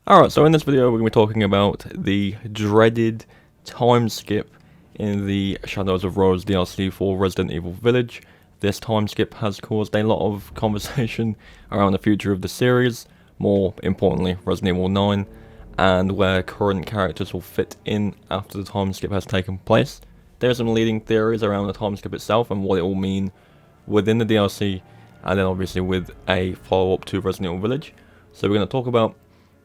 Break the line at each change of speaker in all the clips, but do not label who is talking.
Alright, so in this video we're going to be talking about the dreaded time skip in the Shadows of Rose DLC for Resident Evil Village. This time skip has caused a lot of conversation around the future of the series, more importantly Resident Evil 9, and where current characters will fit in after the time skip has taken place. There are some leading theories around the time skip itself and what it will mean within the DLC, and then obviously with a follow-up to Resident Evil Village. So we're going to talk about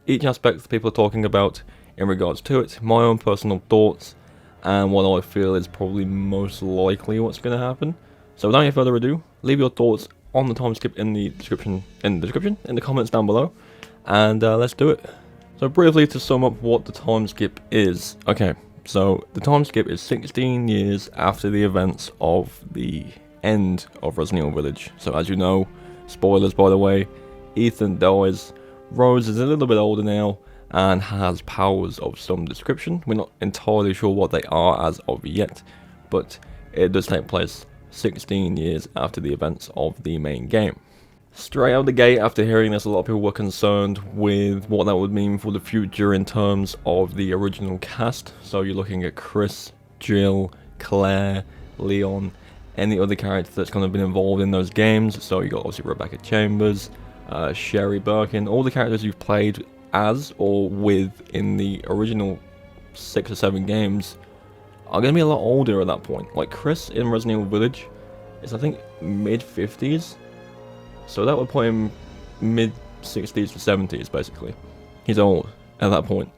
each aspect that people are talking about in regards to it, my own personal thoughts, and what I feel is probably most likely what's going to happen. So without any further ado, leave your thoughts on the time skip in the comments down below, and let's do it. So briefly to sum up what the time skip is. Okay, so the time skip is 16 years after the events of the end of Resident Evil Village. So as you know, spoilers by the way, Ethan dies. Rose is a little bit older now and has powers of some description. We're not entirely sure what they are as of yet, but it does take place 16 years after the events of the main game. Straight out the gate after hearing this, a lot of people were concerned with what that would mean for the future in terms of the original cast. So you're looking at Chris, Jill, Claire, Leon, any other character that's kind of been involved in those games. So you got obviously Rebecca Chambers, Sherry Birkin, all the characters you've played as or with in the original 6 or 7 games are going to be a lot older at that point. Like Chris in Resident Evil Village is I think mid-50s, so that would put him mid-60s to 70s basically. He's old at that point.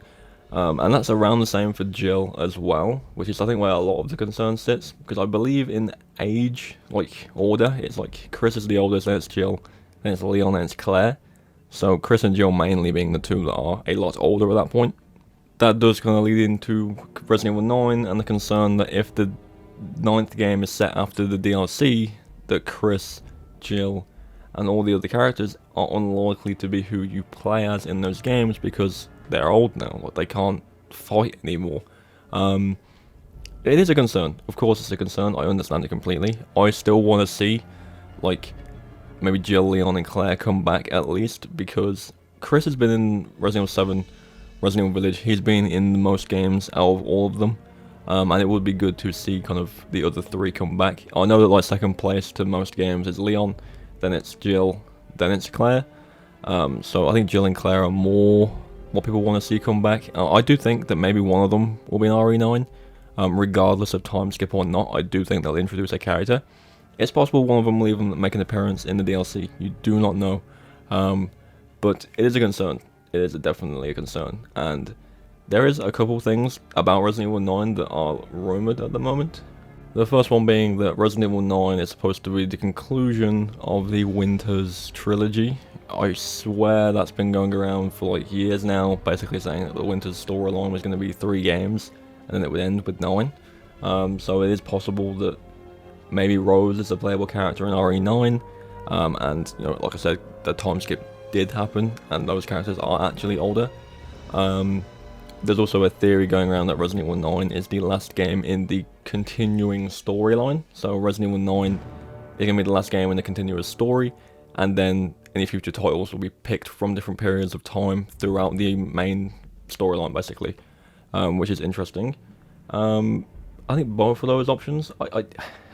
And that's around the same for Jill as well, which is I think where a lot of the concern sits, because I believe in age, like order, it's like Chris is the oldest, then it's Jill, then it's Leon, and it's Claire. So Chris and Jill mainly being the two that are a lot older at that point. That does kind of lead into Resident Evil 9 and the concern that if the 9th game is set after the DLC, that Chris, Jill, and all the other characters are unlikely to be who you play as in those games because they're old now, like they can't fight anymore. It is a concern, of course it's a concern, I understand it completely. I still want to see, like, maybe Jill, Leon, and Claire come back at least, because Chris has been in Resident Evil 7, Resident Evil Village, he's been in the most games out of all of them, and it would be good to see kind of the other 3 come back. I know that like second place to most games is Leon, then it's Jill, then it's Claire, so I think Jill and Claire are more what people want to see come back. I do think that maybe one of them will be an RE9, regardless of time skip or not. I do think they'll introduce a character. It's possible one of them will even make an appearance in the DLC. You do not know. But it is a concern. It is definitely a concern. And there is a couple things about Resident Evil 9 that are rumoured at the moment. The first one being that Resident Evil 9 is supposed to be the conclusion of the Winters trilogy. I swear that's been going around for like years now, basically saying that the Winters storyline was going to be 3 games, and then it would end with 9. So it is possible that maybe Rose is a playable character in RE9, and you know, like I said, the time skip did happen, and those characters are actually older. There's also a theory going around that Resident Evil 9 is the last game in the continuing storyline. So Resident Evil 9 is going to be the last game in the continuous story, and then any future titles will be picked from different periods of time throughout the main storyline, basically, which is interesting. I think both of those options,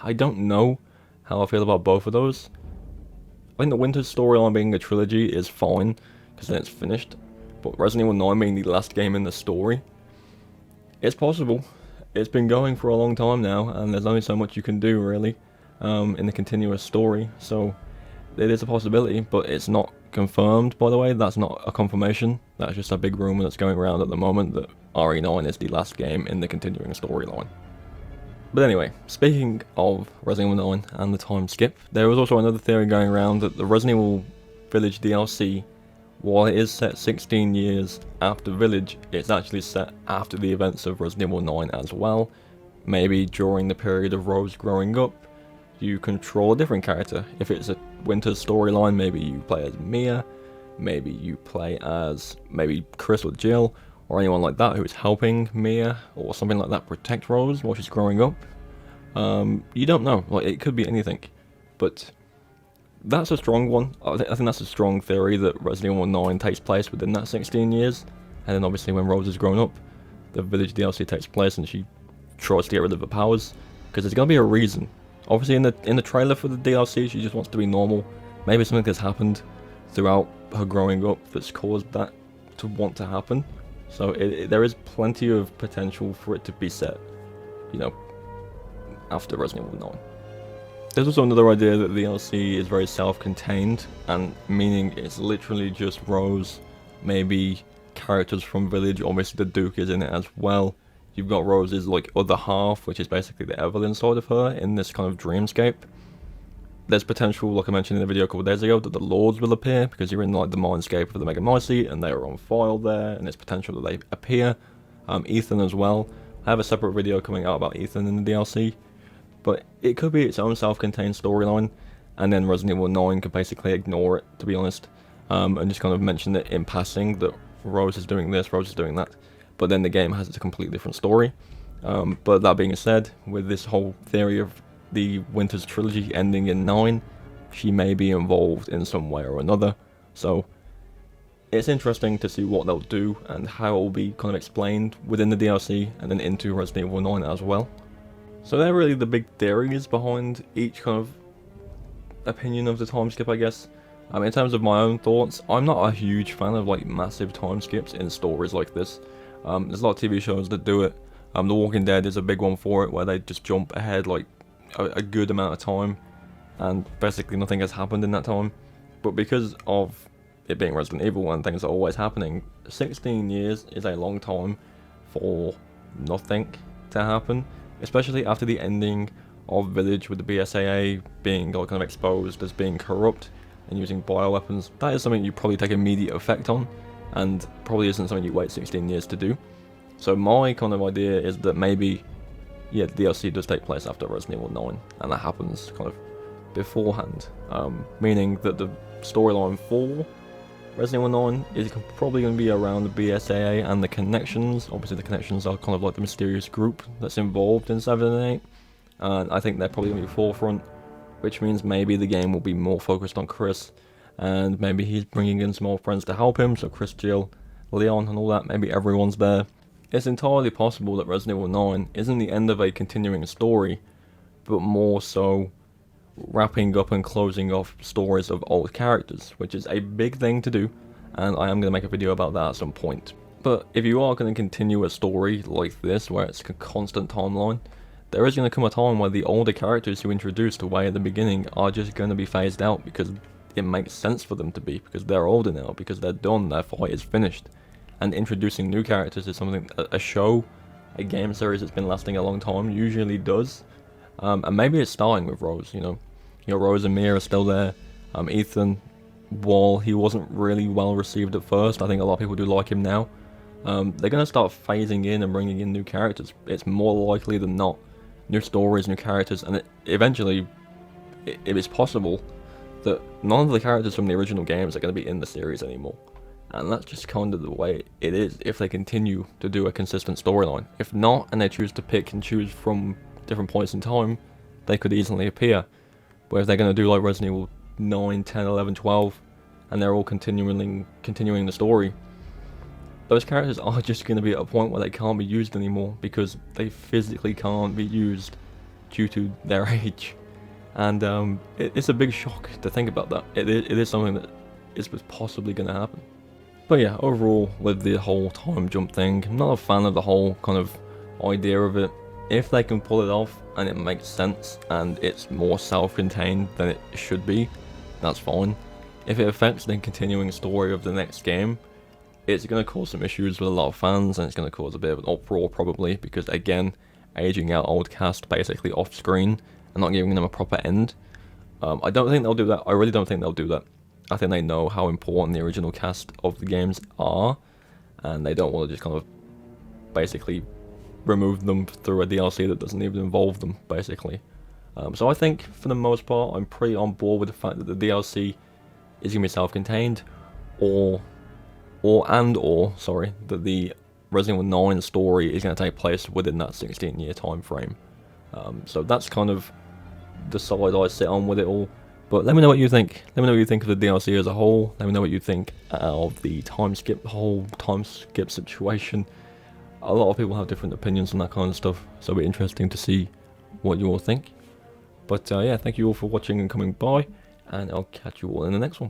I don't know how I feel about both of those. I think the Winters storyline being a trilogy is fine, because then it's finished. But Resident Evil 9 being the last game in the story, it's possible. It's been going for a long time now, and there's only so much you can do, really, in the continuous story. So it is a possibility, but it's not confirmed, by the way. That's not a confirmation. That's just a big rumour that's going around at the moment that RE9 is the last game in the continuing storyline. But anyway, speaking of Resident Evil 9 and the time skip, there was also another theory going around that the Resident Evil Village DLC, while it is set 16 years after Village, it's actually set after the events of Resident Evil 9 as well. Maybe during the period of Rose growing up, you control a different character. If it's a Winters storyline, maybe you play as Mia, maybe you play as maybe Chris or Jill, or anyone like that who is helping Mia or something like that protect Rose while she's growing up. You don't know, like it could be anything, but that's a strong one. I think that's a strong theory that Resident Evil 9 takes place within that 16 years. and then obviously when Rose has grown up, the Village DLC takes place and she tries to get rid of her powers, because there's gonna be a reason. Obviously in the trailer for the DLC, she just wants to be normal. Maybe something that's happened throughout her growing up that's caused that to want to happen. So there is plenty of potential for it to be set, you know, after Resident Evil 9. There's also another idea that the DLC is very self-contained, and meaning it's literally just Rose, maybe characters from Village. Obviously the Duke is in it as well. You've got Rose's like other half, which is basically the Evelyn side of her in this kind of dreamscape. There's potential, like I mentioned in the video a couple of days ago, that the Lords will appear, because you're in like the mindscape of the Mega Mycete, and they are on file there, and there's potential that they appear. Ethan as well. I have a separate video coming out about Ethan in the DLC, but it could be its own self-contained storyline, and then Resident Evil 9 could basically ignore it, to be honest, and just kind of mention it in passing that Rose is doing this, Rose is doing that, but then the game has a completely different story. But that being said, with this whole theory of the Winters trilogy ending in 9, she may be involved in some way or another, so it's interesting to see what they'll do and how it will be kind of explained within the DLC and then into Resident Evil 9 as well. So they're really the big theories behind each kind of opinion of the time skip, I guess. In terms of my own thoughts, I'm not a huge fan of like massive time skips in stories like this. There's a lot of TV shows that do it. The Walking Dead is a big one for it, where they just jump ahead like a good amount of time, and basically nothing has happened in that time. But because of it being Resident Evil and things are always happening, 16 years is a long time for nothing to happen, especially after the ending of Village with the BSAA being like kind of exposed as being corrupt and using bioweapons. That is something you probably take immediate effect on, and probably isn't something you wait 16 years to do. So my kind of idea is that maybe, yeah, the DLC does take place after Resident Evil 9, and that happens kind of beforehand, meaning that the storyline for Resident Evil 9 is probably going to be around the BSAA and the connections. Obviously the connections are kind of like the mysterious group that's involved in 7 and 8, and I think they're probably going to be forefront, which means maybe the game will be more focused on Chris, and maybe he's bringing in some more friends to help him, so Chris, Jill, Leon and all that, maybe everyone's there. It's entirely possible that Resident Evil 9 isn't the end of a continuing story, but more so wrapping up and closing off stories of old characters, which is a big thing to do, and I am going to make a video about that at some point. But if you are going to continue a story like this, where it's a constant timeline, there is going to come a time where the older characters you introduced away at the beginning are just going to be phased out, because it makes sense for them to be, because they're older now, because they're done, their fight is finished. And introducing new characters is something a show, a game series that's been lasting a long time usually does. And maybe it's starting with Rose, you know, Rose and Mia are still there. Ethan, while he wasn't really well received at first, I think a lot of people do like him now. They're going to start phasing in and bringing in new characters. It's more likely than not. New stories, new characters, and eventually, it is possible that none of the characters from the original games are going to be in the series anymore. And that's just kind of the way it is if they continue to do a consistent storyline. If not, and they choose to pick and choose from different points in time, they could easily appear. But if they're going to do like Resident Evil 9, 10, 11, 12, and they're all continuing the story, those characters are just going to be at a point where they can't be used anymore, because they physically can't be used due to their age. And it's a big shock to think about that. It is something that is possibly going to happen. But yeah, overall, with the whole time jump thing, I'm not a fan of the whole kind of idea of it. If they can pull it off and it makes sense and it's more self-contained than it should be, that's fine. If it affects the continuing story of the next game, it's going to cause some issues with a lot of fans, and it's going to cause a bit of an uproar probably, because again, aging out old cast basically off screen and not giving them a proper end. I don't think they'll do that. I really don't think they'll do that. I think they know how important the original cast of the games are, and they don't want to just kind of basically remove them through a DLC that doesn't even involve them, basically. So I think, for the most part, I'm pretty on board with the fact that the DLC is going to be self-contained, or that the Resident Evil 9 story is going to take place within that 16-year time frame. So that's kind of the side I sit on with it all. But let me know what you think. Let me know what you think of the DLC as a whole. Let me know what you think of the time skip, whole time skip situation. A lot of people have different opinions on that kind of stuff, so it'll be interesting to see what you all think. But yeah, thank you all for watching and coming by, and I'll catch you all in the next one.